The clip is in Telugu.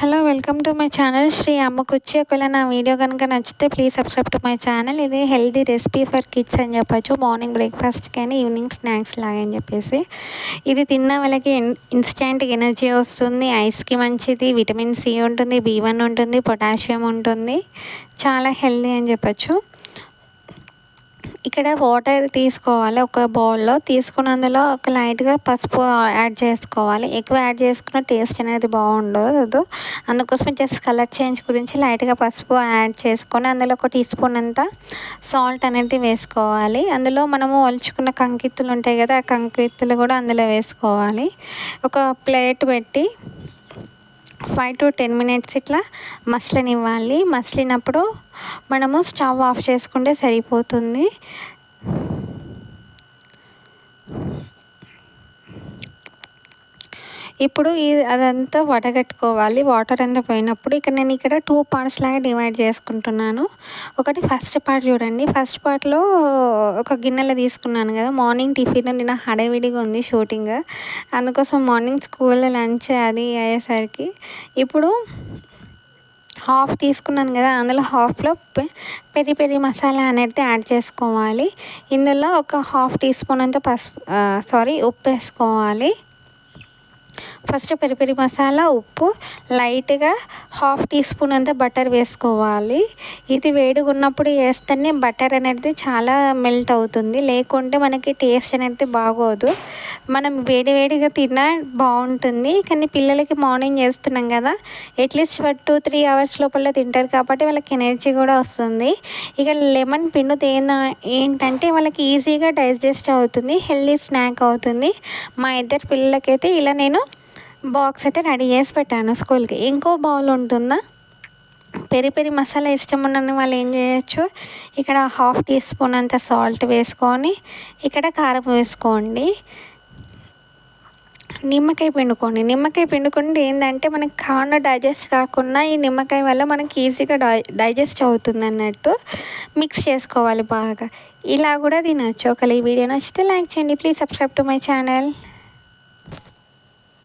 Hello welcome to my channel Sri అమ్మకొచ్చి. ఒకవేళ నా వీడియో కనుక నచ్చితే please subscribe to my channel. ఇది హెల్తీ రెసిపీ ఫర్ కిడ్స్ అని చెప్పచ్చు. మార్నింగ్ బ్రేక్ఫాస్ట్ కానీ ఈవినింగ్ స్నాక్స్ లాగా అని చెప్పేసి ఇది తిన్న వాళ్ళకి ఇన్స్టెంట్ ఎనర్జీ వస్తుంది. ఐస్కి మంచిది, విటమిన్ సి ఉంటుంది, B1 ఉంటుంది, పొటాషియం ఉంటుంది, చాలా హెల్తీ అని చెప్పచ్చు. ఇక్కడ వాటర్ తీసుకోవాలి, ఒక బౌల్లో తీసుకుని అందులో ఒక లైట్గా పసుపు యాడ్ చేసుకోవాలి. ఎక్కువ యాడ్ చేసుకున్న టేస్ట్ అనేది బాగుండదు. అందుకోసం జస్ట్ కలర్ చేంజ్ గురించి లైట్గా పసుపు యాడ్ చేసుకొని అందులో ఒక టీ స్పూన్ అంతా సాల్ట్ అనేది వేసుకోవాలి. అందులో మనము ఒలుచుకున్న కంకిత్తులు ఉంటాయి కదా, ఆ కంకిత్తులు కూడా అందులో వేసుకోవాలి. ఒక ప్లేట్ పెట్టి 5 to 10 minutes ఇట్లా మసలనివ్వాలి. మసలినప్పుడు మనము స్టవ్ ఆఫ్ చేసుకుంటే సరిపోతుంది. ఇప్పుడు అదంతా వడగట్టుకోవాలి. వాటర్ అంతా పోయినప్పుడు నేను ఇక్కడ 2 parts లాగా డివైడ్ చేసుకుంటున్నాను. ఒకటి ఫస్ట్ పార్ట్ చూడండి. ఫస్ట్ పార్ట్లో ఒక గిన్నెలో తీసుకున్నాను కదా, మార్నింగ్ టిఫిన్ నిన్న హడావిడిగా ఉంది షూటింగ్, అందుకోసం మార్నింగ్ స్కూల్లో లంచ్ అది అయ్యేసరికి ఇప్పుడు హాఫ్ తీసుకున్నాను కదా, అందులో హాఫ్లో పెరి పెరి మసాలా అనేది యాడ్ చేసుకోవాలి. ఇందులో ఒక 1/2 teaspoon అంత ఉప్పు వేసుకోవాలి. ఫస్ట్ పెరి పెరి మసాలా, ఉప్పు, లైట్గా 1/2 teaspoon అంతా బటర్ వేసుకోవాలి. ఇది వేడిగా ఉన్నప్పుడు వేస్తేనే బటర్ అనేది చాలా మెల్ట్ అవుతుంది, లేకుంటే మనకి టేస్ట్ అనేది బాగోదు. మనం వేడివేడిగా తిన్నా బాగుంటుంది, కానీ పిల్లలకి మార్నింగ్ చేస్తున్నాం కదా, అట్లీస్ట్ 2-3 hours లోపల తింటారు కాబట్టి వాళ్ళకి ఎనర్జీ కూడా వస్తుంది. ఇక లెమన్ పిండితే ఏంటంటే వాళ్ళకి ఈజీగా డైజెస్ట్ అవుతుంది, హెల్తీ స్నాక్ అవుతుంది. మా ఇద్దరు పిల్లలకైతే ఇలా నేను బాక్స్ అయితే రెడీ చేసి పెట్టాను స్కూల్కి. ఇంకో బౌల్ ఉంటుందా, పెరి పెరి మసాలా ఇష్టం ఉన్న వాళ్ళు ఏం చేయొచ్చు, ఇక్కడ 1/2 teaspoon అంత సాల్ట్ వేసుకొని ఇక్కడ కారం వేసుకోండి. నిమ్మకాయ పిండుకుంటే ఏంటంటే మనకి కాను డైజెస్ట్ కాకుండా ఈ నిమ్మకాయ వల్ల మనకి ఈజీగా డైజెస్ట్ అవుతుంది అన్నట్టు. మిక్స్ చేసుకోవాలి బాగా. ఇలా కూడా తినచ్చు. ఒకవేళ ఈ వీడియో నచ్చితే లైక్ చేయండి. Please subscribe to my channel.